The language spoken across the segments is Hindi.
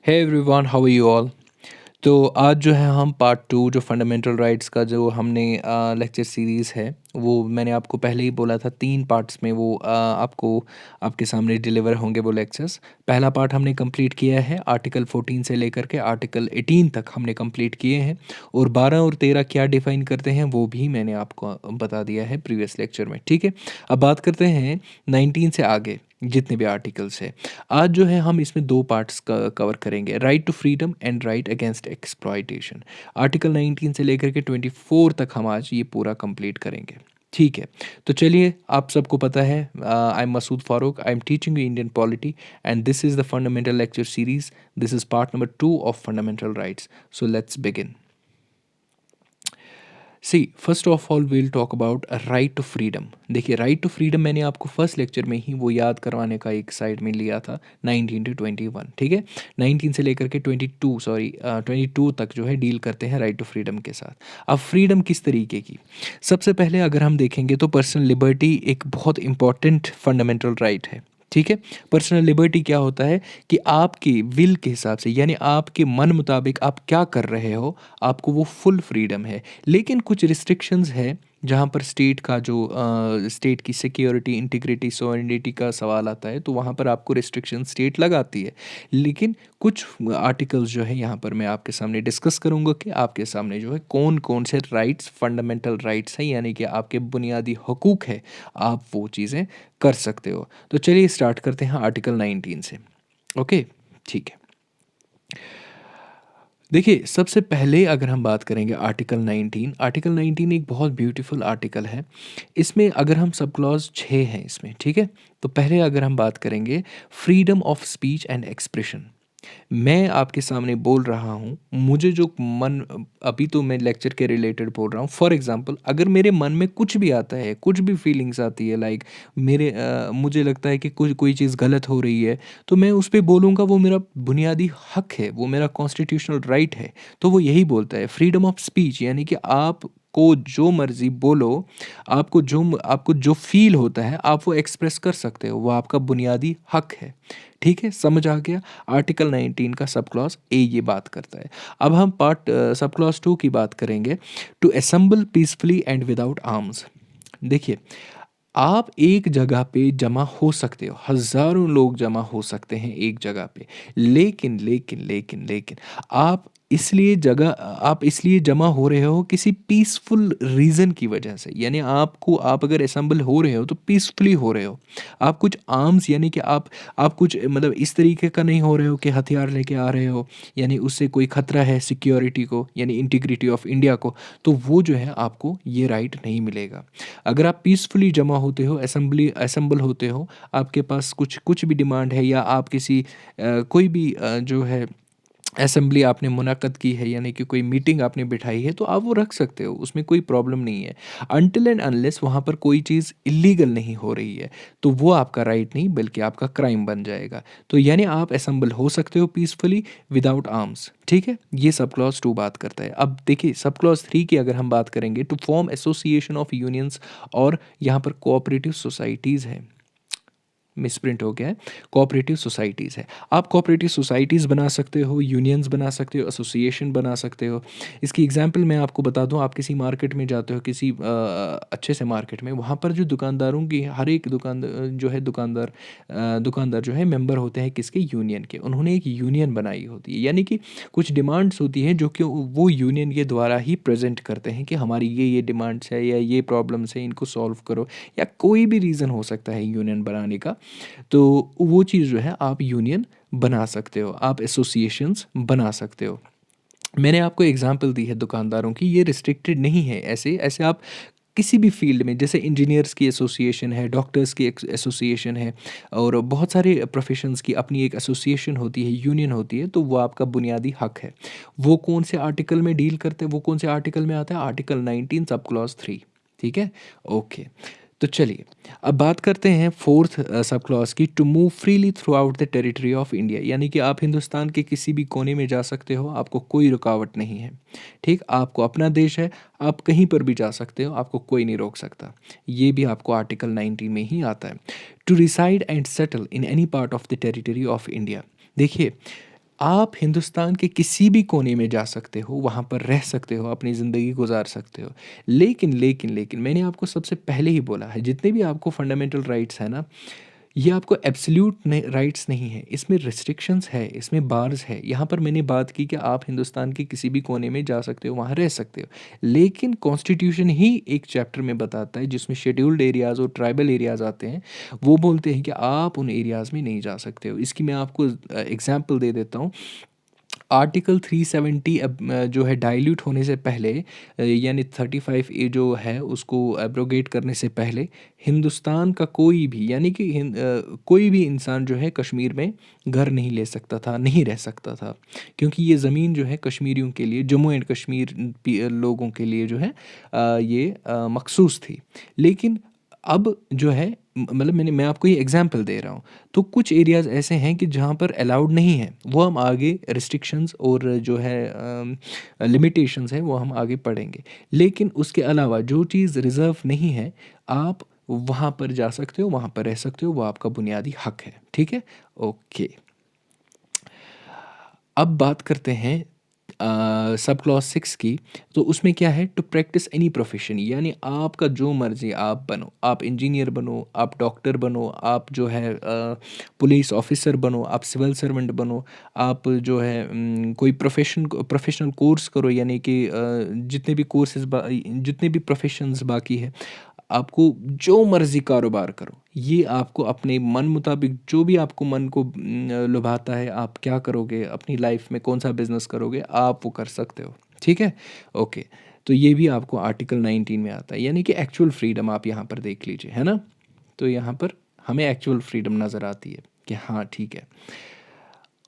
Hey everyone, how are you all. तो आज जो है हम पार्ट टू जो फंडामेंटल राइट्स का जो हमने लेक्चर सीरीज़ है, वो मैंने आपको पहले ही बोला था 3 पार्ट्स में वो आपको आपके सामने डिलीवर होंगे वो लेक्चर्स। पहला पार्ट हमने कंप्लीट किया है, आर्टिकल 14 से लेकर के आर्टिकल 18 तक हमने कंप्लीट किए हैं, और 12 और 13 क्या डिफ़ाइन करते हैं वो भी मैंने आपको बता दिया है प्रीवियस लेक्चर में। ठीक है, अब बात करते हैं 19 से आगे जितने भी आर्टिकल्स हैं। आज जो है हम इसमें 2 पार्ट्स कवर करेंगे, right to freedom and right against exploitation. Article 19 से लेकर के 24 तक हम आज ये पूरा कंप्लीट करेंगे। ठीक है, तो चलिए, आप सबको पता है, I am Masood Farooq, I am teaching you Indian polity and this is the fundamental lecture series. This is part number 2 of fundamental rights. So let's begin. See first of all we'll talk about right to freedom. देखिए, राइट टू फ्रीडम मैंने आपको फर्स्ट लेक्चर में ही वो याद करवाने का एक साइड में लिया था, 19 to 21। ठीक है, 19 से लेकर के 22 तक जो है डील करते हैं राइट टू फ्रीडम के साथ। अब फ्रीडम किस तरीके की, सबसे पहले अगर हम देखेंगे तो पर्सनल लिबर्टी एक बहुत इंपॉर्टेंट फंडामेंटल राइट है। ठीक है, पर्सनल लिबर्टी क्या होता है कि आपके विल के हिसाब से, यानी आपके मन मुताबिक आप क्या कर रहे हो, आपको वो फुल फ्रीडम है। लेकिन कुछ रिस्ट्रिक्शंस है जहाँ पर स्टेट का जो स्टेट की सिक्योरिटी, इंटीग्रिटी, सोवरेनिटी का सवाल आता है, तो वहाँ पर आपको रिस्ट्रिक्शन स्टेट लगाती है। लेकिन कुछ आर्टिकल्स जो है यहाँ पर मैं आपके सामने डिस्कस करूँगा कि आपके सामने जो है कौन कौन से राइट्स, फंडामेंटल राइट्स हैं, यानी कि आपके बुनियादी हकूक़ है, आप वो चीज़ें कर सकते हो। तो चलिए स्टार्ट करते हैं आर्टिकल 19 से। ओके, ठीक है। देखिए, सबसे पहले अगर हम बात करेंगे आर्टिकल 19, आर्टिकल 19 एक बहुत ब्यूटीफुल आर्टिकल है। इसमें अगर हम सब क्लॉज 6 हैं इसमें, ठीक है? तो पहले अगर हम बात करेंगे freedom of speech and expression. मैं आपके सामने बोल रहा हूँ, मुझे जो मन, अभी तो मैं लेक्चर के रिलेटेड बोल रहा हूँ। फॉर एग्ज़ाम्पल, अगर मेरे मन में कुछ भी आता है, कुछ भी फीलिंग्स आती है, लाइक मुझे लगता है कि कोई चीज़ गलत हो रही है, तो मैं उस पे बोलूँगा, वो मेरा बुनियादी हक है, वो मेरा कॉन्स्टिट्यूशनल राइट है। तो वो यही बोलता है फ्रीडम ऑफ स्पीच, यानी कि आपको जो मर्ज़ी बोलो, आपको जो फ़ील होता है, आप वो एक्सप्रेस कर सकते हो, वो आपका बुनियादी हक है। ठीक है, समझ आ गया? आर्टिकल 19 का सब क्लॉज़ ए ये बात करता है। अब हम सब क्लॉज़ 2 की बात करेंगे, to assemble peacefully and without arms. देखिए, आप एक जगह पे जमा हो सकते हो, हज़ारों लोग जमा हो सकते हैं एक जगह पे। लेकिन आप इसलिए जमा हो रहे हो किसी पीसफुल रीज़न की वजह से, यानी आप अगर असेंबल हो रहे हो तो पीसफुली हो रहे हो। आप कुछ आर्म्स, यानी कि आप कुछ मतलब इस तरीके का नहीं हो रहे हो कि हथियार लेके आ रहे हो, यानी उससे कोई खतरा है सिक्योरिटी को, यानी इंटीग्रिटी ऑफ इंडिया को, तो वो जो है आपको ये राइट नहीं मिलेगा। अगर आप पीसफुली जमा होते हो, असेंबल होते हो, आपके पास कुछ कुछ भी डिमांड है, या आप किसी कोई भी जो है असेंबली आपने मुनक्कद की है, यानी कि कोई मीटिंग आपने बिठाई है, तो आप वो रख सकते हो, उसमें कोई प्रॉब्लम नहीं है। अनटिल एंड अनलेस वहाँ पर कोई चीज़ इलीगल नहीं हो रही है, तो वो आपका राइट नहीं बल्कि आपका क्राइम बन जाएगा। तो यानी आप असेंबल हो सकते हो पीसफुली विदाउट आर्म्स। ठीक है, ये सब क्लॉज 2 बात करता है। अब देखिए, सब क्लॉज 3 की अगर हम बात करेंगे, to form association of unions, और यहाँ पर कोऑपरेटिव सोसाइटीज़ है, मिसप्रिंट हो गया है, कोऑपरेटिव सोसाइटीज़ है। आप कोऑपरेटिव सोसाइटीज़ बना सकते हो, यूनियंस बना सकते हो, एसोसिएशन बना सकते हो। इसकी एग्जांपल मैं आपको बता दूं, आप किसी मार्केट में जाते हो, किसी अच्छे से मार्केट में, वहाँ पर जो दुकानदारों की हर एक दुकानदार जो है मेंबर होते हैं किसके, यूनियन के। उन्होंने एक यूनियन बनाई होती है, यानी कि कुछ डिमांड्स होती हैं जो कि वो यूनियन के द्वारा ही प्रेजेंट करते हैं कि हमारी ये डिमांड्स है, या ये प्रॉब्लम्स है, इनको सॉल्व करो, या कोई भी रीज़न हो सकता है यूनियन बनाने का। तो वो चीज़ जो है आप यूनियन बना सकते हो, आप एसोसिएशंस बना सकते हो। मैंने आपको एग्जांपल दी है दुकानदारों की, ये रिस्ट्रिक्टेड नहीं है। ऐसे ऐसे आप किसी भी फील्ड में, जैसे इंजीनियर्स की एसोसिएशन है, डॉक्टर्स की एसोसिएशन है, और बहुत सारे प्रोफेशंस की अपनी एक एसोसिएशन होती है, यूनियन होती है, तो वो आपका बुनियादी हक है। वो कौन से आर्टिकल में डील करते हैं, वो कौन से आर्टिकल में आता है, आर्टिकल 19 सब क्लॉज 3। ठीक है, ओके। तो चलिए, अब बात करते हैं फोर्थ सब क्लॉज की, to move freely throughout the territory of India, यानी कि आप हिंदुस्तान के किसी भी कोने में जा सकते हो, आपको कोई रुकावट नहीं है। ठीक, आपको अपना देश है, आप कहीं पर भी जा सकते हो, आपको कोई नहीं रोक सकता। ये भी आपको आर्टिकल 19 में ही आता है। To reside and settle in any part of the territory of India. देखिए, आप हिंदुस्तान के किसी भी कोने में जा सकते हो, वहाँ पर रह सकते हो, अपनी ज़िंदगी गुज़ार सकते हो। लेकिन मैंने आपको सबसे पहले ही बोला है, जितने भी आपको फंडामेंटल राइट्स हैं ना, ये आपको एब्सोल्यूट राइट्स नहीं है, इसमें रिस्ट्रिक्शंस है, इसमें बार्स है। यहाँ पर मैंने बात की कि आप हिंदुस्तान के किसी भी कोने में जा सकते हो, वहाँ रह सकते हो, लेकिन कॉन्स्टिट्यूशन ही एक चैप्टर में बताता है जिसमें शेड्यूल्ड एरियाज़ और ट्राइबल एरियाज़ आते हैं, वो बोलते हैं कि आप उन एरियाज़ में नहीं जा सकते हो। इसकी मैं आपको एग्जांपल दे देता हूँ। आर्टिकल 370 अब जो है डाइल्यूट होने से पहले, यानी 35 ए जो है उसको एब्रोगेट करने से पहले, हिंदुस्तान का कोई भी, यानी कि कोई भी इंसान जो है कश्मीर में घर नहीं ले सकता था, नहीं रह सकता था, क्योंकि ये ज़मीन जो है कश्मीरियों के लिए, जम्मू एंड कश्मीर लोगों के लिए जो है ये मखसूस थी। लेकिन अब जो है मतलब मैं आपको ये एग्जांपल दे रहा हूँ। तो कुछ एरियाज़ ऐसे हैं कि जहाँ पर अलाउड नहीं है, वो हम आगे रिस्ट्रिक्शंस और जो है लिमिटेशंस है वो हम आगे पढ़ेंगे। लेकिन उसके अलावा जो चीज़ रिज़र्व नहीं है, आप वहाँ पर जा सकते हो, वहाँ पर रह सकते हो, वो आपका बुनियादी हक है। ठीक है? ओके। अब बात करते हैं सब क्लॉज 6 की। तो उसमें क्या है, टू प्रैक्टिस एनी प्रोफेशन, यानी आपका जो मर्जी आप बनो, आप इंजीनियर बनो, आप डॉक्टर बनो, आप जो है पुलिस ऑफिसर बनो, आप सिविल सर्वेंट बनो, आप जो है कोई प्रोफेशनल कोर्स करो, यानी कि जितने भी जितने भी प्रोफेशंस बाकी है, आपको जो मर्ज़ी कारोबार करो, ये आपको अपने मन मुताबिक जो भी आपको मन को लुभाता है, आप क्या करोगे अपनी लाइफ में, कौन सा बिज़नेस करोगे, आप वो कर सकते हो। ठीक है? ओके। तो ये भी आपको आर्टिकल 19 में आता है, यानी कि एक्चुअल फ्रीडम आप यहाँ पर देख लीजिए, है ना? तो यहाँ पर हमें एक्चुअल फ्रीडम नज़र आती है कि हाँ, ठीक है।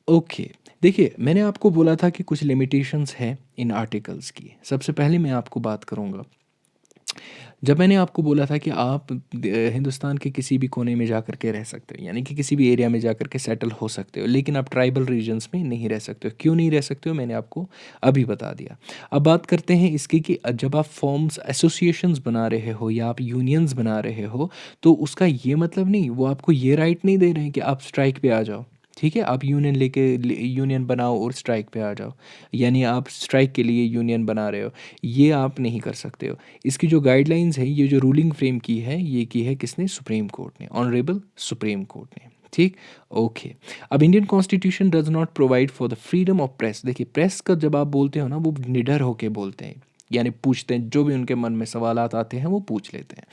ओके। देखिए, मैंने आपको बोला था कि कुछ लिमिटेशंस हैं इन आर्टिकल्स की। सबसे पहले मैं आपको बात करूँगा, जब मैंने आपको बोला था कि आप हिंदुस्तान के किसी भी कोने में जा कर के रह सकते हो, यानी कि किसी भी एरिया में जा कर के सेटल हो सकते हो, लेकिन आप ट्राइबल रीजन्स में नहीं रह सकते हो। क्यों नहीं रह सकते हो, मैंने आपको अभी बता दिया। अब बात करते हैं इसकी कि जब आप फॉर्म्स एसोसिएशंस बना रहे हो या आप यूनियंस बना रहे हो, तो उसका ये मतलब नहीं, वो आपको ये राइट नहीं दे रहे हैं कि आप स्ट्राइक पे आ जाओ। ठीक है? आप यूनियन बनाओ और स्ट्राइक पे आ जाओ, यानी आप स्ट्राइक के लिए यूनियन बना रहे हो, ये आप नहीं कर सकते हो। इसकी जो गाइडलाइंस है, ये जो रूलिंग फ्रेम की है, ये की है किसने? सुप्रीम कोर्ट ने, ऑनरेबल सुप्रीम कोर्ट ने। ठीक? ओके। अब Indian constitution does not provide for the freedom of press. देखिए, प्रेस का जब आप बोलते हो ना, वो निडर होके बोलते हैं, यानी पूछते हैं, जो भी उनके मन में सवालात आते हैं वो पूछ लेते हैं।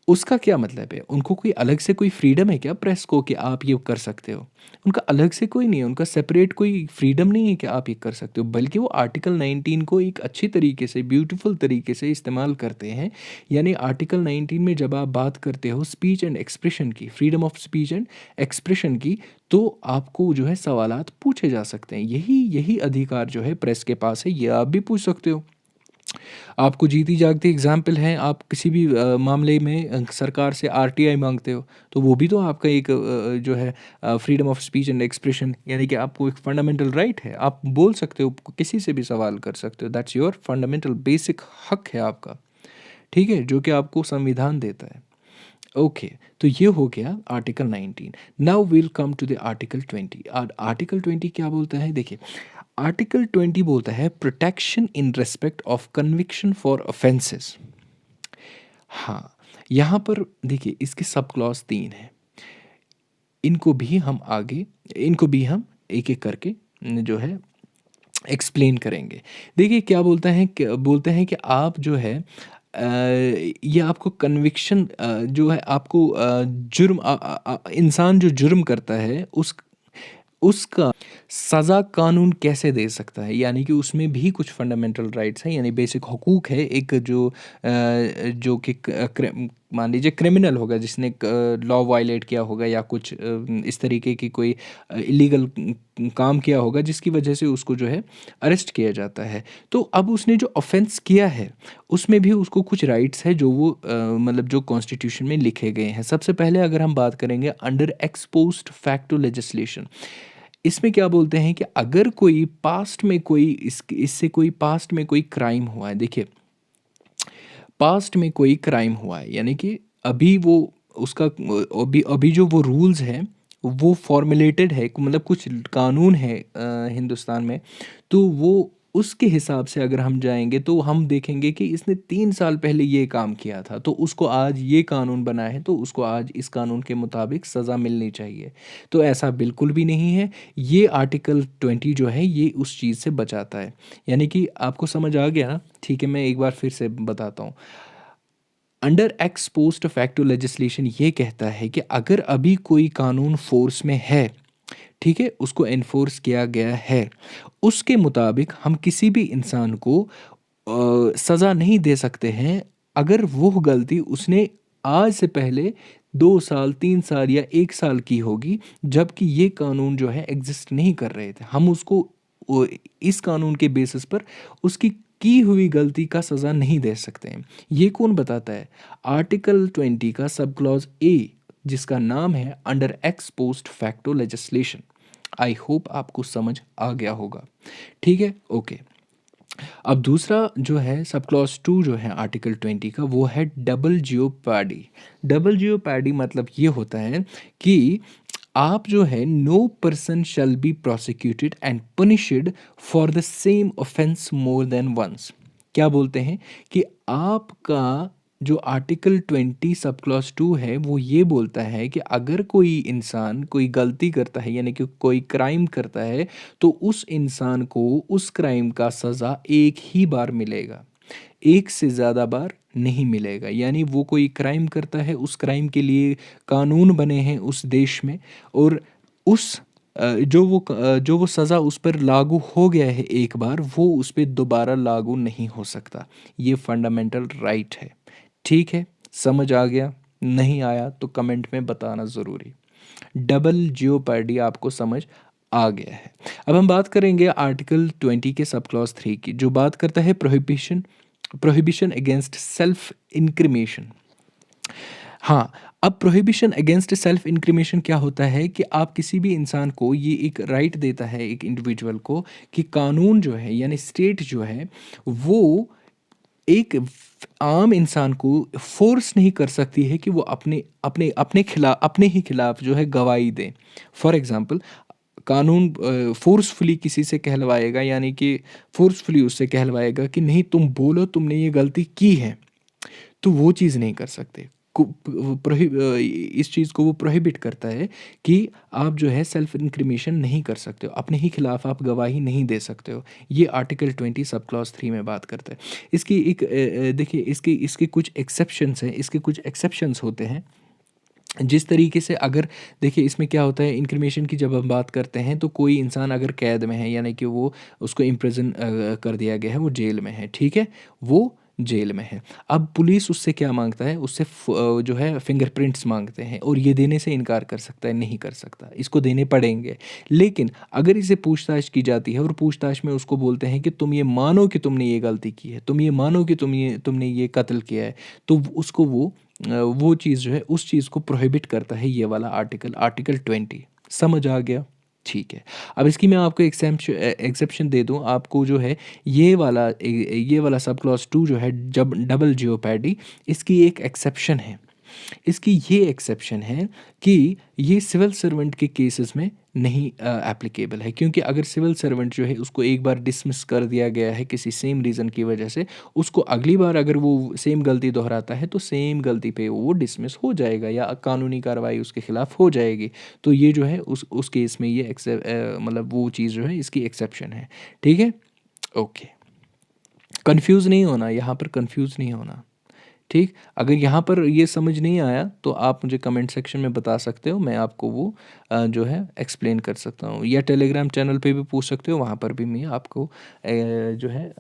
उसका क्या मतलब है? उनको कोई अलग से कोई फ्रीडम है क्या प्रेस को कि आप ये कर सकते हो? उनका अलग से कोई नहीं है, उनका सेपरेट कोई फ्रीडम नहीं है कि आप ये कर सकते हो, बल्कि वो आर्टिकल 19 को एक अच्छी तरीके से, ब्यूटीफुल तरीके से इस्तेमाल करते हैं। यानी आर्टिकल 19 में जब आप बात करते हो स्पीच एंड एक्सप्रेशन की, freedom of speech and expression की, तो आपको जो है सवालात पूछे जा सकते हैं। यही यही अधिकार जो है प्रेस के पास है, ये आप भी पूछ सकते हो। आपको जीती जागती एग्जाम्पल है, आप किसी भी मामले में सरकार से आरटीआई मांगते हो, तो वो भी तो आपका एक जो है freedom of speech and expression, यानी कि आपको एक फंडामेंटल राइट है, आप बोल सकते हो, किसी से भी सवाल कर सकते हो, दैट्स योर फंडामेंटल बेसिक हक है आपका। ठीक है? जो कि आपको संविधान देता है। ओके। तो ये हो गया article 19। Now will come to the article 20। Article 20 क्या बोलता है? देखिए, आर्टिकल 20 बोलता है protection in respect of conviction for offences. हाँ, यहाँ पर देखिए, इसके सब क्लॉज 3 हैं। इनको भी हम आगे, इनको भी हम एक एक करके जो है एक्सप्लेन करेंगे। देखिए, क्या बोलते हैं कि आप जो है ये आपको कन्विक्शन जो है आपको इंसान जो जुर्म करता है उसका सज़ा कानून कैसे दे सकता है, यानी कि उसमें भी कुछ फंडामेंटल राइट्स हैं, यानी बेसिक हकूक़ है। एक जो कि मान लीजिए क्रिमिनल होगा जिसने लॉ वायलेट किया होगा या कुछ इस तरीके की कोई इलीगल काम किया होगा जिसकी वजह से उसको जो है अरेस्ट किया जाता है। तो अब उसने जो ऑफेंस किया है, उसमें भी उसको कुछ राइट्स है जो वो मतलब जो कॉन्स्टिट्यूशन में लिखे गए हैं। सबसे पहले अगर हम बात करेंगे अंडर एक्सपोज्ड फैक्टो लेजिस्लेशन, इसमें क्या बोलते हैं कि अगर कोई पास्ट में कोई इससे कोई पास्ट में कोई क्राइम हुआ है। देखिए, पास्ट में कोई क्राइम हुआ है, यानी कि अभी वो उसका अभी अभी जो वो रूल्स हैं वो फॉर्मुलेटेड है, मतलब कुछ कानून है हिंदुस्तान में, तो वो उसके हिसाब से अगर हम जाएंगे तो हम देखेंगे कि इसने 3 साल पहले ये काम किया था, तो उसको आज ये कानून बना है, तो उसको आज इस कानून के मुताबिक सज़ा मिलनी चाहिए। तो ऐसा बिल्कुल भी नहीं है। ये आर्टिकल 20 जो है ये उस चीज़ से बचाता है। यानी कि आपको समझ आ गया ना? ठीक है, मैं एक बार फिर से बताता हूँ। Under x post facto legislation ये कहता है कि अगर अभी कोई कानून फोर्स में है, ठीक है, उसको एनफोर्स किया गया है, उसके मुताबिक हम किसी भी इंसान को सज़ा नहीं दे सकते हैं अगर वो गलती उसने आज से पहले 2 साल 3 साल या 1 साल की होगी, जबकि ये कानून जो है एग्जिस्ट नहीं कर रहे थे। हम उसको इस कानून के बेसिस पर उसकी की हुई गलती का सज़ा नहीं दे सकते हैं। ये कौन बताता है? आर्टिकल 20 का सब क्लॉज ए, जिसका नाम है under x post facto legislation. I hope आपको समझ आ गया होगा। ठीक है, ओके। अब दूसरा जो है सब क्लॉज 2 जो है आर्टिकल 20 का, वो है डबल जियोपैडी। डबल जियोपैडी मतलब ये होता है कि आप जो है no person shall be prosecuted and punished for the same offence more than once. क्या बोलते हैं कि आपका जो आर्टिकल 20 सब क्लॉज 2 है वो ये बोलता है कि अगर कोई इंसान कोई गलती करता है, यानी कि कोई क्राइम करता है, तो उस इंसान को उस क्राइम का सज़ा एक ही बार मिलेगा, एक से ज़्यादा बार नहीं मिलेगा। यानी वो कोई क्राइम करता है, उस क्राइम के लिए कानून बने हैं उस देश में, और उस जो वो सज़ा उस पर लागू हो गया है एक बार, वो उस पर दोबारा लागू नहीं हो सकता। ये फंडामेंटल राइट है। ठीक है, समझ आ गया? नहीं आया तो कमेंट में बताना ज़रूरी। डबल जियोपर्डी आपको समझ आ गया है। अब हम बात करेंगे आर्टिकल 20 के सब क्लॉज 3 की, जो बात करता है प्रोहिबिशन प्रोहिबिशन अगेंस्ट सेल्फ इंक्रिमेशन। हाँ, अब प्रोहिबिशन अगेंस्ट सेल्फ इंक्रिमेशन क्या होता है कि आप किसी भी इंसान को ये एक राइट देता है, एक इंडिविजुअल को, कि कानून जो है यानी स्टेट जो है वो एक आम इंसान को फोर्स नहीं कर सकती है कि वो अपने अपने अपने खिलाफ अपने ही खिलाफ जो है गवाही दे। फॉर एग्जांपल, कानून फोर्सफुली किसी से कहलवाएगा, यानी कि फोर्सफुली उससे कहलवाएगा कि नहीं तुम बोलो तुमने ये गलती की है, तो वो चीज़ नहीं कर सकते। इस चीज़ को वो प्रोहिबिट करता है कि आप जो है सेल्फ इंक्रिमेशन नहीं कर सकते हो, अपने ही खिलाफ आप गवाही नहीं दे सकते हो। ये आर्टिकल 20 सब क्लॉज 3 में बात करता है। इसकी एक देखिए, इसके इसके कुछ एक्सेप्शंस हैं, इसके कुछ एक्सेप्शंस होते हैं। जिस तरीके से, अगर देखिए इसमें क्या होता है, इंक्रिमेशन की जब हम बात करते हैं तो कोई इंसान अगर कैद में है, यानी कि वो उसको इम्प्रिजन कर दिया गया है, वो जेल में है, ठीक है, वो जेल में है। अब पुलिस उससे क्या मांगता है, उससे जो है फिंगरप्रिंट्स मांगते हैं, और ये देने से इनकार कर सकता है? नहीं कर सकता, इसको देने पड़ेंगे। लेकिन अगर इसे पूछताछ की जाती है और पूछताछ में उसको बोलते हैं कि तुम ये मानो कि तुमने ये गलती की है, तुम ये मानो कि तुमने ये कत्ल किया है, तो उसको वो चीज़ जो है उस चीज़ को प्रोहिबिट करता है ये वाला आर्टिकल, आर्टिकल 20। समझ आ गया? ठीक है। अब इसकी मैं आपको एक्सेप्शन दे दूं आपको, जो है ये वाला सब क्लॉज 2 जो है, जब डबल जियोपैडी, इसकी एक एक्सेप्शन है। इसकी ये एक्सेप्शन है कि ये सिविल सर्वेंट के केसेस में नहीं एप्लीकेबल है, क्योंकि अगर सिविल सर्वेंट जो है उसको एक बार डिसमिस कर दिया गया है किसी सेम रीज़न की वजह से, उसको अगली बार अगर वो सेम गलती दोहराता है तो सेम गलती पे वो डिसमिस हो जाएगा या कानूनी कार्रवाई उसके खिलाफ हो जाएगी। तो ये जो है उस केस में ये मतलब वो चीज़ जो है इसकी एक्सेप्शन है। ठीक है, ओके। कंफ्यूज नहीं होना, यहाँ पर कंफ्यूज नहीं होना। ठीक, अगर यहाँ पर ये समझ नहीं आया तो आप मुझे कमेंट सेक्शन में बता सकते हो, मैं आपको वो जो है एक्सप्लेन कर सकता हूँ, या टेलीग्राम चैनल पे भी पूछ सकते हो, वहाँ पर भी मैं आपको जो है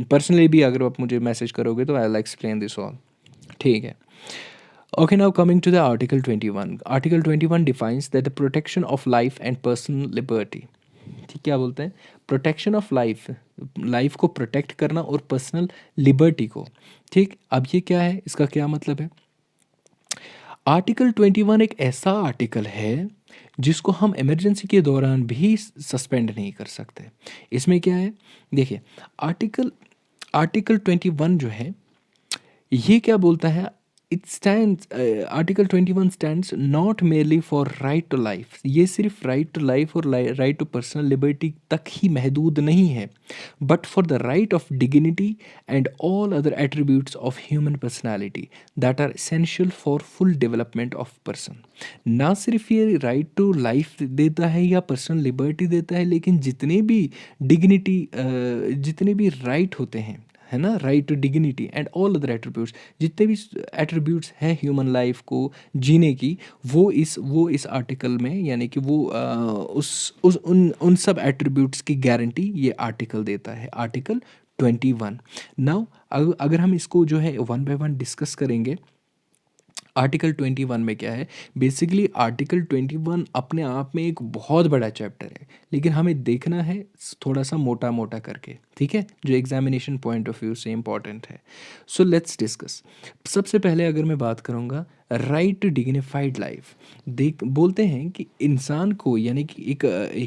पर्सनली भी अगर आप मुझे मैसेज करोगे तो I will explain this all. ठीक है, okay. Now coming to the article 21। Article 21 defines that the protection of life and personal liberty. ठीक, क्या बोलते हैं? प्रोटेक्शन ऑफ लाइफ, लाइफ को प्रोटेक्ट करना, और पर्सनल लिबर्टी को। ठीक, अब ये क्या है, इसका क्या मतलब है? आर्टिकल 21 एक ऐसा आर्टिकल है जिसको हम इमरजेंसी के दौरान भी सस्पेंड नहीं कर सकते। इसमें क्या है, देखिए, आर्टिकल आर्टिकल 21 जो है ये क्या बोलता है, it stands article 21 stands not merely for right to life, ये सिर्फ राइट टू लाइफ और राइट टू पर्सनल लिबर्टी तक ही महदूद नहीं है, but for the right of dignity and all other attributes of human personality that are essential for full development of person. ना सिर्फ ये राइट टू लाइफ देता है या पर्सनल लिबर्टी देता है, लेकिन जितने भी डिग्निटी, जितने भी राइट होते हैं, है ना, right to dignity and all other attributes, जितने भी एट्रीब्यूट्स हैं ह्यूमन लाइफ को जीने की, वो इस आर्टिकल में, यानी कि वो उस उन सब एट्रीब्यूट्स की गारंटी ये आर्टिकल देता है, आर्टिकल 21। नाउ अगर हम इसको जो है वन बाय वन डिस्कस करेंगे, आर्टिकल 21 में क्या है। बेसिकली आर्टिकल 21 अपने आप में एक बहुत बड़ा चैप्टर है, लेकिन हमें देखना है थोड़ा सा मोटा मोटा करके, ठीक है, जो एग्जामिनेशन पॉइंट ऑफ व्यू से इम्पॉर्टेंट है। So let's discuss. सबसे पहले अगर मैं बात करूँगा राइट टू डिग्निफाइड लाइफ, देख बोलते हैं कि इंसान को, यानी कि एक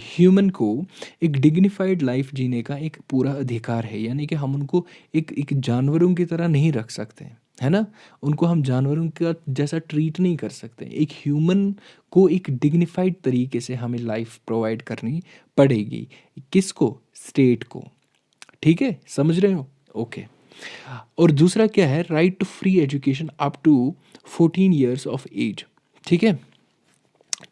ह्यूमन को एक डिग्निफाइड लाइफ जीने का एक पूरा अधिकार है, यानी कि हम उनको एक एक जानवरों की तरह नहीं रख सकते, है ना, उनको हम जानवरों का जैसा ट्रीट नहीं कर सकते। एक ह्यूमन को एक डिग्निफाइड तरीके से हमें लाइफ प्रोवाइड करनी पड़ेगी। किसको? स्टेट को। ठीक है, समझ रहे हो? ओके। और दूसरा क्या है? Right to free education up to 14 years of age. ठीक है,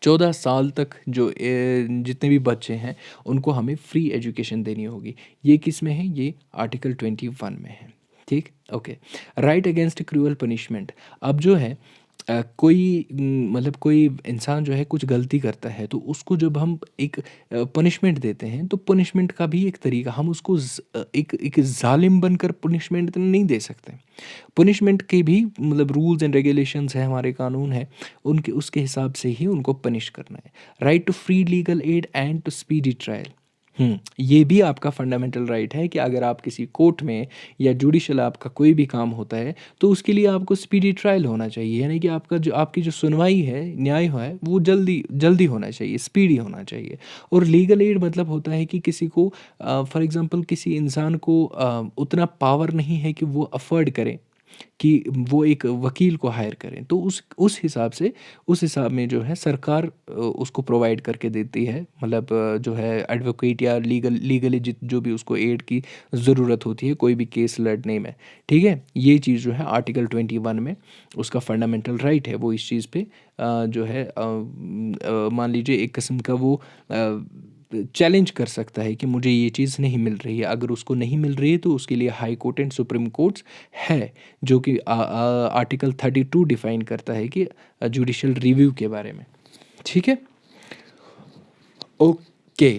14 साल तक जो जितने भी बच्चे हैं उनको हमें फ्री एजुकेशन देनी होगी। ये किस में है? ये आर्टिकल 21 में है। ठीक, okay. Right against cruel punishment. अब जो है कोई मतलब कोई इंसान जो है कुछ गलती करता है, तो उसको जब हम एक पनिशमेंट देते हैं, तो पनिशमेंट का भी एक तरीका, हम उसको एक एक जालिम बनकर पनिशमेंट नहीं दे सकते। पनिशमेंट के भी मतलब रूल्स एंड रेगुलेशंस है, हमारे कानून है, उनके उसके हिसाब से ही उनको पनिश करना है। Right to free legal aid and to speedy trial. ये भी आपका फंडामेंटल राइट है कि अगर आप किसी कोर्ट में या जुडिशल आपका कोई भी काम होता है, तो उसके लिए आपको स्पीडी ट्रायल होना चाहिए, यानी कि आपकी जो सुनवाई है, न्याय है, वो जल्दी जल्दी होना चाहिए, स्पीडी होना चाहिए। और लीगल एड मतलब होता है कि किसी को फॉर एग्जांपल किसी इंसान को उतना पावर नहीं है कि वो अफोर्ड करे कि वो एक वकील को हायर करें, तो उस हिसाब से, उस हिसाब में जो है सरकार उसको प्रोवाइड करके देती है, मतलब जो है एडवोकेट या लीगली जो भी उसको एड की ज़रूरत होती है कोई भी केस लड़ने में। ठीक है, ये चीज़ जो है आर्टिकल 21 में उसका फंडामेंटल राइट है, वो इस चीज़ पे जो है मान लीजिए एक किस्म का वो चैलेंज कर सकता है कि मुझे ये चीज़ नहीं मिल रही है। अगर उसको नहीं मिल रही है तो उसके लिए high court and supreme courts है, जो कि आर्टिकल 32 डिफाइन करता है कि जुडिशल रिव्यू के बारे में। ठीक है, okay.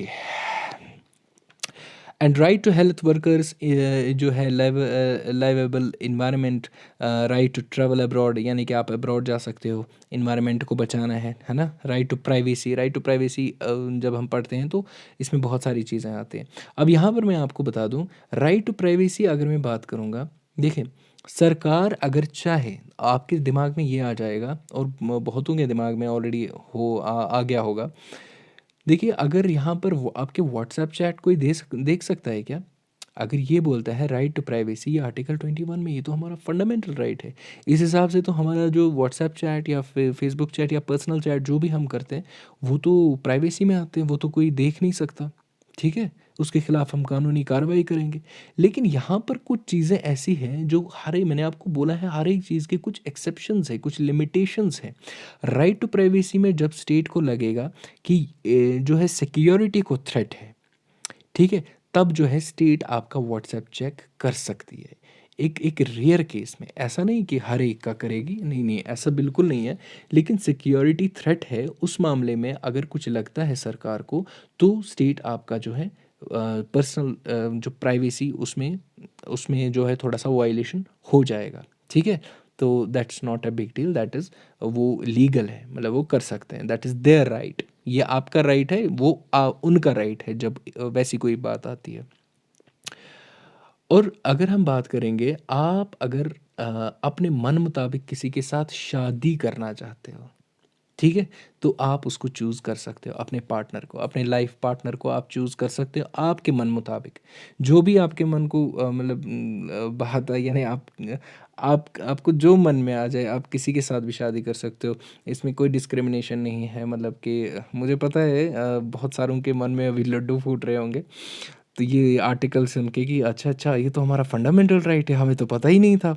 And right to health workers जो है liveable environment, right to travel abroad, यानी कि आप अब्रॉड जा सकते हो, इन्वायरमेंट को बचाना है ना। Right to privacy, right to privacy जब हम पढ़ते हैं तो इसमें बहुत सारी चीज़ें आती हैं। अब यहाँ पर मैं आपको बता दूँ, राइट टू प्राइवेसी अगर मैं बात करूँगा, देखिए सरकार अगर चाहे, आपके दिमाग में ये आ जाएगा और बहुतों के दिमाग में ऑलरेडी आ गया होगा। देखिए अगर यहाँ पर वो आपके व्हाट्सएप चैट कोई देख सकता है क्या? अगर ये बोलता है राइट टू प्राइवेसी, ये आर्टिकल 21 में, ये तो हमारा फंडामेंटल राइट है। इस हिसाब से तो हमारा जो व्हाट्सएप चैट या फेसबुक चैट या पर्सनल चैट जो भी हम करते हैं, वो तो प्राइवेसी में आते हैं, वो तो कोई देख नहीं सकता। ठीक है, उसके खिलाफ हम कानूनी कार्रवाई करेंगे। लेकिन यहाँ पर कुछ चीज़ें ऐसी हैं जो मैंने आपको बोला है, हर एक चीज़ के कुछ एक्सेप्शंस है, कुछ लिमिटेशंस हैं। राइट टू प्राइवेसी में जब स्टेट को लगेगा कि जो है सिक्योरिटी को थ्रेट है, ठीक है, तब जो है स्टेट आपका व्हाट्सएप चेक कर सकती है। एक एक रेयर केस में, ऐसा नहीं कि हर एक का करेगी, नहीं नहीं, ऐसा बिल्कुल नहीं है। लेकिन सिक्योरिटी थ्रेट है, उस मामले में अगर कुछ लगता है सरकार को, तो स्टेट आपका जो है पर्सनल जो प्राइवेसी, उसमें उसमें जो है थोड़ा सा वायलेशन हो जाएगा। ठीक है, तो that's not a big deal, that is वो लीगल है, मतलब वो कर सकते हैं, दैट इज़ देयर राइट। ये आपका राइट है, वो उनका राइट है जब वैसी कोई बात आती है। और अगर हम बात करेंगे, आप अगर अपने मन मुताबिक किसी के साथ शादी करना चाहते हो, ठीक है, तो आप उसको चूज़ कर सकते हो, अपने पार्टनर को, अपने लाइफ पार्टनर को आप चूज़ कर सकते हो आपके मन मुताबिक। जो भी आपके मन को मतलब बात है, यानी आप आपको जो मन में आ जाए आप किसी के साथ भी शादी कर सकते हो। इसमें कोई डिस्क्रिमिनेशन नहीं है, मतलब कि मुझे पता है बहुत सारों के मन में अभी लड्डू फूट रहे होंगे। तो ये आर्टिकल सुन के कि अच्छा अच्छा ये तो हमारा फंडामेंटल राइट है, हमें तो पता ही नहीं था।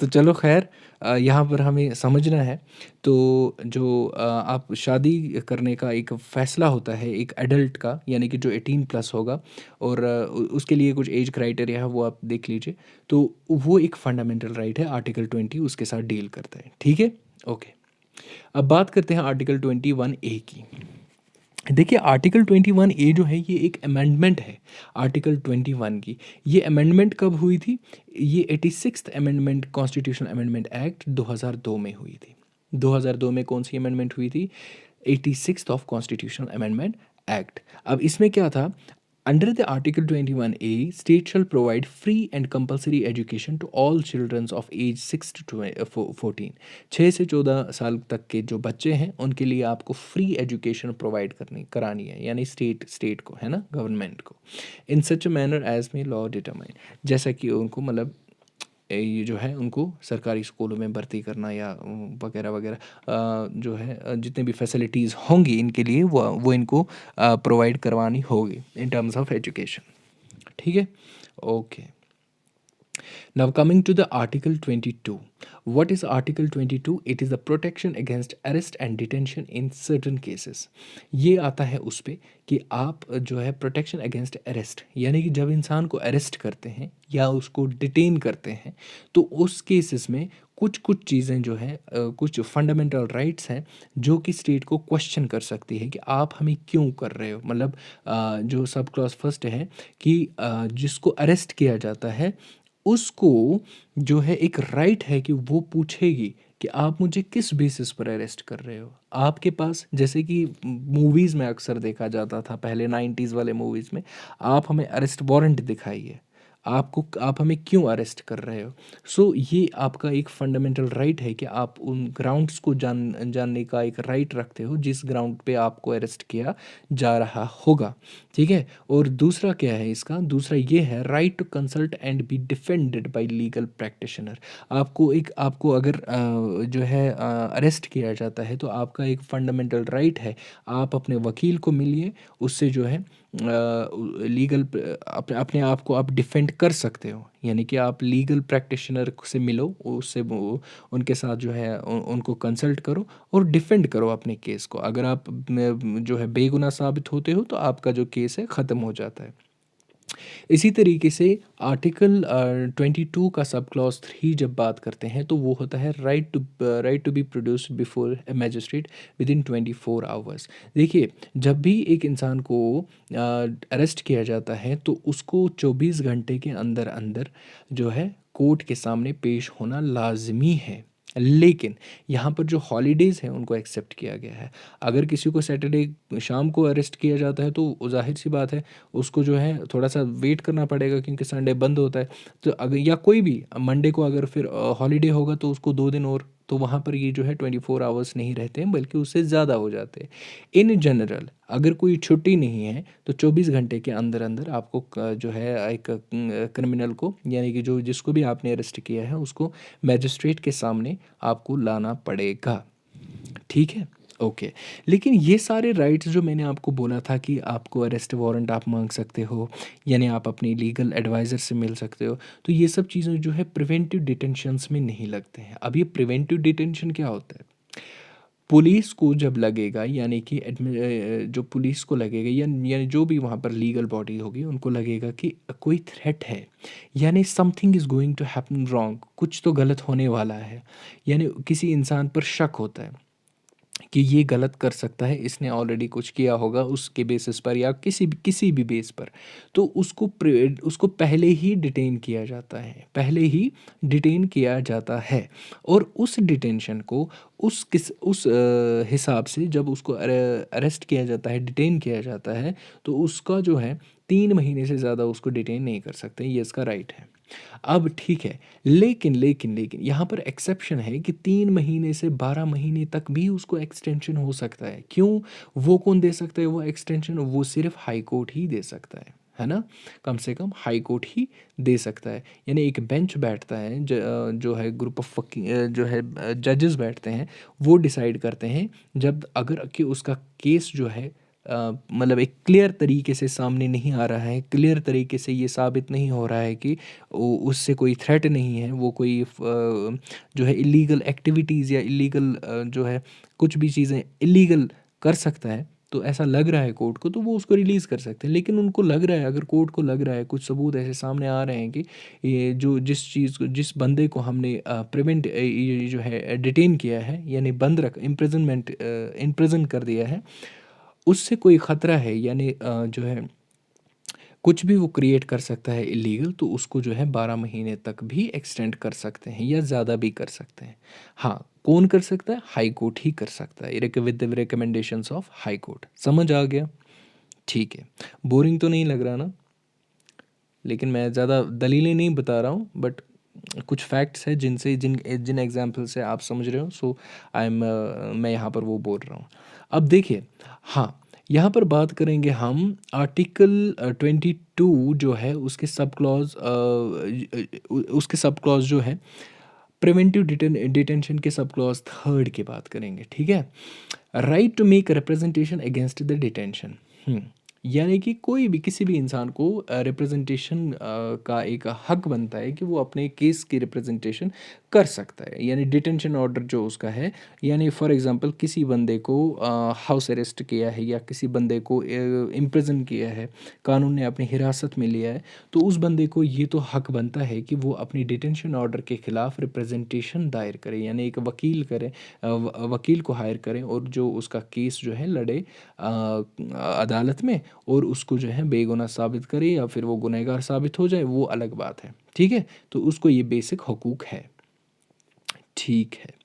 तो चलो खैर, यहाँ पर हमें समझना है। तो जो आप शादी करने का एक फ़ैसला होता है एक एडल्ट का, यानी कि जो 18 प्लस होगा, और उसके लिए कुछ एज क्राइटेरिया है वो आप देख लीजिए। तो वो एक फंडामेंटल राइट है, आर्टिकल 20 उसके साथ डील करता है, ठीक है? ओके। अब बात करते हैं आर्टिकल 21A की। देखिए आर्टिकल 21A जो है ये एक अमेंडमेंट है आर्टिकल 21 की। ये अमेंडमेंट कब हुई थी? ये 86th amendment constitutional amendment act 2002 में हुई थी। 2002 में कौन सी अमेंडमेंट हुई थी? 86th of constitutional amendment act. अब इसमें क्या था? Under the Article 21A, state shall provide free and compulsory education to all children of age 6 to 14। 6 से 14 साल तक के जो बच्चे हैं उनके लिए आपको फ्री एजुकेशन प्रोवाइड करनी करानी है, यानी स्टेट को, है ना, गवर्नमेंट को। इन सच मैनर एज में लॉ डिटरमाइन, जैसा कि उनको मतलब ये जो है उनको सरकारी स्कूलों में भर्ती करना या वगैरह वगैरह, जो है जितने भी फैसिलिटीज़ होंगी इनके लिए वो इनको प्रोवाइड करवानी होगी इन टर्म्स ऑफ एजुकेशन, ठीक है? Okay. Now coming to the Article 22. What is Article 22? It is the protection against arrest and detention in certain cases. ये आता है उस पे कि आप जो है प्रोटेक्शन अगेंस्ट अरेस्ट, यानी कि जब इंसान को अरेस्ट करते हैं या उसको डिटेन करते हैं तो उस केसेस में कुछ कुछ चीज़ें जो है कुछ फंडामेंटल राइट्स हैं जो कि स्टेट को क्वेश्चन कर सकती है कि आप हमें क्यों कर रहे हो। मतलब जो सब क्लॉज फर्स्ट है कि जिसको अरेस्ट किया जाता है उसको जो है एक राइट है कि वो पूछेगी कि आप मुझे किस बेसिस पर अरेस्ट कर रहे हो। आपके पास जैसे कि मूवीज़ में अक्सर देखा जाता था पहले 90s वाले मूवीज़ में, आप हमें अरेस्ट वारंट दिखाइए, आप हमें क्यों अरेस्ट कर रहे हो। सो ये आपका एक फंडामेंटल राइट है कि आप उन ग्राउंड्स को जानने का एक राइट रखते हो जिस ग्राउंड पे आपको अरेस्ट किया जा रहा होगा, ठीक है? और दूसरा क्या है इसका? दूसरा ये है right to consult and be defended by legal practitioner. आपको अगर जो है अरेस्ट किया जाता है तो आपका एक फंडामेंटल राइट है, आप अपने वकील को मिलिए, उससे जो है लीगल अपने आप को आप डिफेंड कर सकते हो, यानी कि आप लीगल प्रैक्टिशनर से मिलो, उससे उनके साथ जो है उनको कंसल्ट करो और डिफेंड करो अपने केस को। अगर आप जो है बेगुनाह साबित होते हो तो आपका जो केस है ख़त्म हो जाता है। इसी तरीके से आर्टिकल 22 का सब क्लॉज 3 जब बात करते हैं तो वो होता है right to be produced before a magistrate within 24 hours. देखिए जब भी एक इंसान को अरेस्ट किया जाता है तो उसको 24 घंटे के अंदर अंदर जो है कोर्ट के सामने पेश होना लाजमी है। लेकिन यहाँ पर जो हॉलीडेज़ हैं उनको एक्सेप्ट किया गया है। अगर किसी को सैटरडे शाम को अरेस्ट किया जाता है तो ज़ाहिर सी बात है उसको जो है थोड़ा-सा वेट करना पड़ेगा क्योंकि संडे बंद होता है। तो अगर या कोई भी मंडे को अगर फिर हॉलिडे होगा तो उसको 2 दिन और, तो वहाँ पर ये जो है 24 आवर्स नहीं रहते हैं बल्कि उससे ज़्यादा हो जाते हैं। इन जनरल अगर कोई छुट्टी नहीं है तो 24 घंटे के अंदर-अंदर आपको जो है एक क्रिमिनल को, यानी कि जो जिसको भी आपने अरेस्ट किया है उसको मैजिस्ट्रेट के सामने आपको लाना पड़ेगा। ठीक है? ओके। लेकिन ये सारे राइट्स जो मैंने आपको बोला था कि आपको अरेस्ट वारंट आप माँग सकते हो, यानी आप अपनी लीगल एडवाइज़र से मिल सकते हो, तो ये सब चीज़ें जो है प्रिवेंटिव डिटेंशन्स में नहीं लगते हैं। अब ये प्रिवेंटिव डिटेंशन क्या होता है? पुलिस को जब लगेगा, यानी कि जो पुलिस को लगेगा या यानी जो भी वहाँ पर लीगल बॉडी होगी उनको लगेगा कि कोई थ्रेट है, यानी something is going to happen wrong, कुछ तो गलत होने वाला है, यानी किसी इंसान पर शक होता है कि ये गलत कर सकता है, इसने ऑलरेडी कुछ किया होगा उसके बेसिस पर या किसी भी बेस पर। तो उसको पहले ही डिटेन किया जाता है, पहले ही डिटेन किया जाता है। और उस डिटेंशन को उस हिसाब से जब उसको अरेस्ट किया जाता है, डिटेन किया जाता है, तो उसका जो है 3 महीने से ज़्यादा उसको डिटेन नहीं कर सकते, ये इसका राइट है। अब ठीक है, लेकिन यहाँ पर एक्सेप्शन है कि 3 महीने से 12 महीने तक भी उसको एक्सटेंशन हो सकता है। क्यों? वो कौन दे सकता है वो एक्सटेंशन? वो सिर्फ़ हाई कोर्ट ही दे सकता है। है ना? कम से कम हाई कोर्ट ही दे सकता है। यानी एक बेंच बैठता है जो है ग्रुप ऑफ जो है जजेस बैठते हैं, वो डिसाइड करते हैं जब अगर कि उसका केस जो है मतलब एक क्लियर तरीके से सामने नहीं आ रहा है, क्लियर तरीके से ये साबित नहीं हो रहा है कि उससे कोई थ्रेट नहीं है, वो कोई जो है इलीगल एक्टिविटीज़ या इलीगल जो है कुछ भी चीज़ें इलीगल कर सकता है, तो ऐसा लग रहा है कोर्ट को, तो वो उसको रिलीज़ कर सकते हैं। लेकिन उनको लग रहा है, अगर कोर्ट को लग रहा है, कुछ सबूत ऐसे सामने आ रहे हैं कि ये जो जिस चीज़ को, जिस बंदे को हमने ये जो है डिटेन किया है, यानी बंद रख इम्प्रिजन कर दिया है, उससे कोई ख़तरा है, यानी जो है कुछ भी वो क्रिएट कर सकता है इलीगल, तो उसको जो है 12 महीने तक भी एक्सटेंड कर सकते हैं या ज़्यादा भी कर सकते हैं। हाँ, कौन कर सकता है? हाई कोर्ट ही कर सकता है, with the recommendations of high court. समझ आ गया? ठीक है। बोरिंग तो नहीं लग रहा ना? लेकिन मैं ज़्यादा दलीलें नहीं बता रहा हूँ, बट कुछ फैक्ट्स हैं जिनसे जिन जिन एग्जाम्पल से आप समझ रहे हो, सो आई एम मैं यहाँ पर वो बोल रहा हूँ। अब देखिए, हाँ, यहाँ पर बात करेंगे हम आर्टिकल 22 जो है उसके सब क्लॉज उसके सब क्लॉज जो है प्रिवेंटिव डिटेंशन के सब क्लॉज थर्ड की बात करेंगे, ठीक है? Right to make representation against the detention. यानी कि कोई भी किसी भी इंसान को रिप्रेजेंटेशन का एक हक बनता है कि वो अपने केस की रिप्रेजेंटेशन कर सकता है, यानी डिटेंशन ऑर्डर जो उसका है, यानी फॉर एग्जांपल किसी बंदे को हाउस अरेस्ट किया है या किसी बंदे को इम्प्रिजन किया है, कानून ने अपनी हिरासत में लिया है, तो उस बंदे को ये तो हक बनता है कि वो अपनी डिटेंशन ऑर्डर के खिलाफ रिप्रेजेंटेशन दायर करे, यानी एक वकील करे, वकील को हायर करें और जो उसका केस जो है लड़े अदालत में, और उसको जो है बेगुनाह साबित करे या फिर वो गुनहगार साबित हो जाए, वो अलग बात है, ठीक है? तो उसको ये बेसिक हकूक़ है, ठीक है।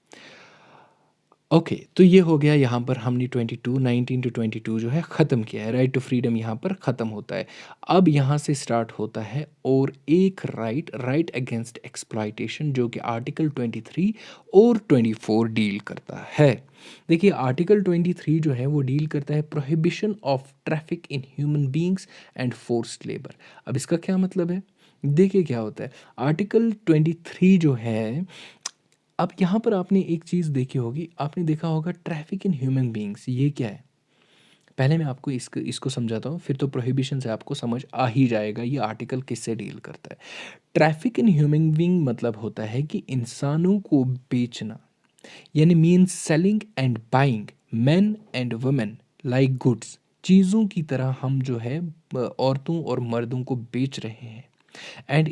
ओके, तो ये हो गया, यहाँ पर हमने 22 19 टू 22 जो है ख़त्म किया है, राइट टू फ्रीडम यहाँ पर ख़त्म होता है। अब यहाँ से स्टार्ट होता है और एक राइट अगेंस्ट एक्सप्लॉइटेशन, जो कि आर्टिकल 23 और 24 डील करता है। देखिए, आर्टिकल 23 जो है वो डील करता है prohibition of traffic in human beings and forced labour. अब इसका क्या मतलब है? देखिए क्या होता है, आर्टिकल 23 जो है, अब यहाँ पर आपने एक चीज़ देखी होगी, आपने देखा होगा ट्रैफिक इन ह्यूमन बीइंग्स, ये क्या है? पहले मैं आपको इसको इसको समझाता हूँ, फिर तो प्रोहिबिशन से आपको समझ आ ही जाएगा ये आर्टिकल किससे डील करता है। ट्रैफिक इन ह्यूमन बीइंग मतलब होता है कि इंसानों को बेचना, यानी means selling and buying main and women like goods. चीज़ों की तरह हम जो है औरतों और मर्दों को बेच रहे हैं। एंड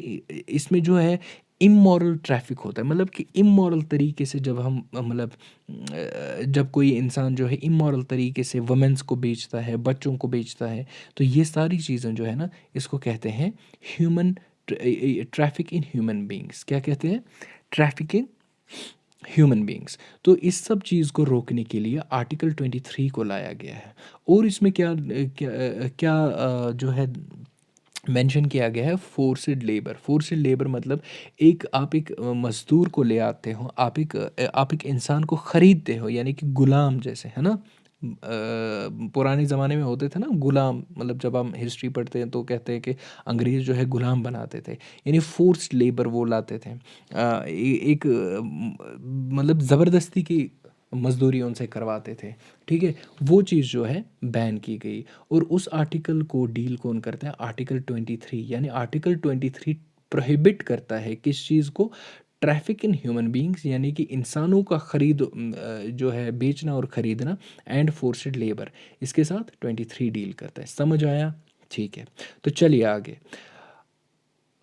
इसमें जो है इमोरल ट्रैफिक होता है, मतलब कि इमोरल तरीके से जब हम जब कोई इंसान जो है इमोरल तरीके से वुमेन्स को बेचता है, बच्चों को बेचता है, तो ये सारी चीज़ें जो है ना, इसको कहते हैं human traffic in human beings. क्या कहते हैं? Trafficking human beings. तो इस सब चीज़ को रोकने के लिए आर्टिकल 23 को लाया गया है। और इसमें क्या जो है मेंशन किया गया है, फोर्स्ड लेबर मतलब एक मज़दूर को ले आते हो, आप एक इंसान को ख़रीदते हो, यानी कि गुलाम जैसे, है ना? पुराने ज़माने में होते थे ना गुलाम, मतलब जब हम हिस्ट्री पढ़ते हैं तो कहते हैं कि अंग्रेज़ जो है गुलाम बनाते थे, यानी फोर्स्ड लेबर वो लाते थे। एक मतलब ज़बरदस्ती की मज़दूरी उनसे करवाते थे, ठीक है? वो चीज़ जो है बैन की गई। और उस आर्टिकल को डील कौन करता है? आर्टिकल 23, यानी आर्टिकल 23 प्रोहिबिट करता है किस चीज़ को? ट्रैफिक इन ह्यूमन बीइंग्स, यानी कि इंसानों का जो है बेचना और ख़रीदना, एंड फोर्स्ड लेबर, इसके साथ 23 डील करता है। समझ आया? ठीक है, तो चलिए आगे।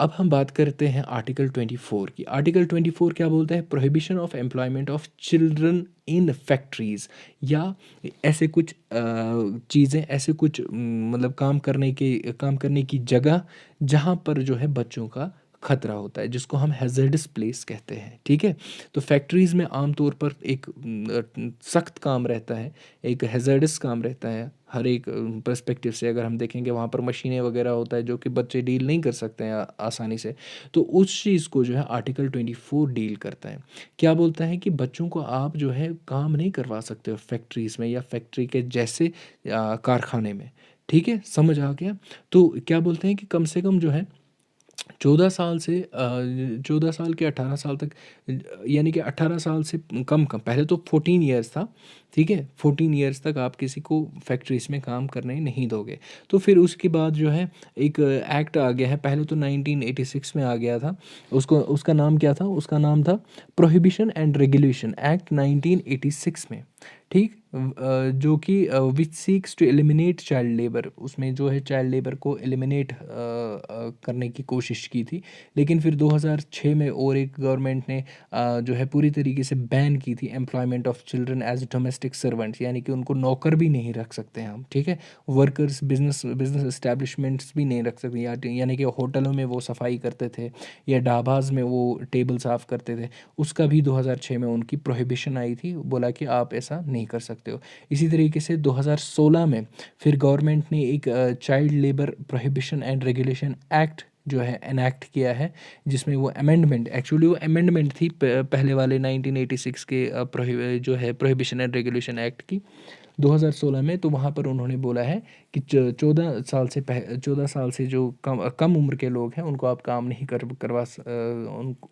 अब हम बात करते हैं आर्टिकल 24 की। आर्टिकल 24 क्या बोलता है? Prohibition of employment of children in factories, या ऐसे कुछ चीज़ें, ऐसे कुछ मतलब काम करने की जगह जहाँ पर जो है बच्चों का खतरा होता है, जिसको हम हैज़र्डस प्लेस कहते हैं, ठीक है? तो फैक्ट्रीज़ में आम तौर पर एक सख्त काम रहता है, एक हैज़र्डस काम रहता है, हर एक पर्सपेक्टिव से अगर हम देखेंगे, वहाँ पर मशीनें वगैरह होता है जो कि बच्चे डील नहीं कर सकते हैं आसानी से। तो उस चीज़ को जो है आर्टिकल 24 डील करता है। क्या बोलता है कि बच्चों को आप जो है काम नहीं करवा सकते हो फैक्ट्रीज़ में या फैक्ट्री के जैसे कारखाने में। ठीक है, समझ आ गया? तो क्या बोलते हैं कि कम से कम जो है 14 साल से 14 साल के 18 साल तक, यानी कि 18 साल से कम पहले तो 14 इयर्स था, ठीक है? 14 इयर्स तक आप किसी को फैक्ट्रीज़ में काम करने नहीं दोगे। तो फिर उसके बाद जो है एक एक्ट आ गया है, पहले तो 1986 में आ गया था। उसका नाम क्या था? उसका नाम था प्रोहिबिशन एंड रेगुलेशन एक्ट 1986 में, ठीक? जो कि which seeks to eliminate child labour, उसमें जो है चाइल्ड लेबर को एलिमिनेट करने की कोशिश की थी। लेकिन फिर 2006 में और एक गवर्नमेंट ने जो है पूरी तरीके से बैन की थी employment of children as domestic servants, यानी कि उनको नौकर भी नहीं रख सकते हम, ठीक है? वर्कर्स, बिजनेस बिजनेस एस्टेब्लिशमेंट्स भी नहीं रख सकते, यानी कि होटलों में वो सफाई करते थे या ढाबाज में वो टेबल साफ़ करते थे, उसका भी 2006 में उनकी प्रोहिबिशन आई थी, बोला कि आप ऐसा नहीं कर सकते हो। इसी तरीके से 2016 में फिर गवर्नमेंट ने एक child labour prohibition and regulation act जो है एनैक्ट किया है, जिसमें वो अमेंडमेंट, एक्चुअली वो अमेंडमेंट थी पहले वाले 1986 के जो है प्रोहिबिशन एंड रेगुलेशन एक्ट की 2016 में। तो वहाँ पर उन्होंने बोला है कि 14 साल से जो कम कम उम्र के लोग हैं उनको आप काम नहीं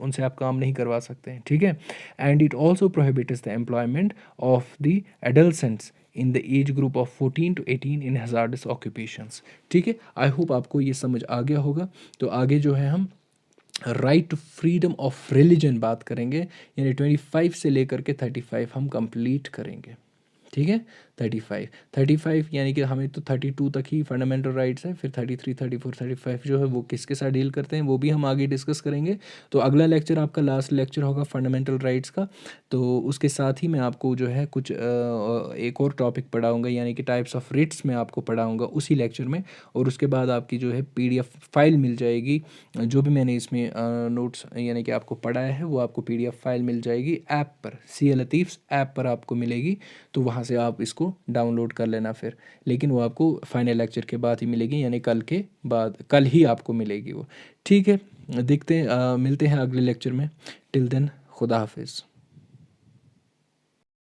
उनसे आप काम नहीं करवा सकते हैं, ठीक है? And it also prohibits the employment of the adolescents in the age group of 14 to 18 in hazardous occupations, ठीक है? आई होप आपको ये समझ आ गया होगा। तो आगे जो है हम right to freedom of religion बात करेंगे, यानी 25 से लेकर के 35 हम कंप्लीट करेंगे, ठीक है? 35 यानी कि हमें तो 32 तक ही फंडामेंटल राइट्स है, फिर 33, 34, 35 जो है वो किसके साथ डील करते हैं वो भी हम आगे डिस्कस करेंगे। तो अगला लेक्चर आपका लास्ट लेक्चर होगा फंडामेंटल राइट्स का। तो उसके साथ ही मैं आपको जो है कुछ एक और टॉपिक पढ़ाऊँगा, यानी कि टाइप्स ऑफ रिट्स मैं आपको पढ़ाऊँगा उसी लेक्चर में। और उसके बाद आपकी जो है PDF फाइल मिल जाएगी, जो भी मैंने इसमें नोट्स यानी कि आपको पढ़ाया है वो आपको PDF फाइल मिल जाएगी ऐप पर, सी ए लतीफ़ ऐप पर आपको मिलेगी। तो वहाँ से आप इसको डाउनलोड कर लेना फिर, लेकिन वो आपको फाइनल लेक्चर के बाद ही मिलेगी, यानी कल के बाद, कल ही आपको मिलेगी वो, ठीक है? मिलते हैं अगले लेक्चर में। टिल देन खुदा हाफिज़।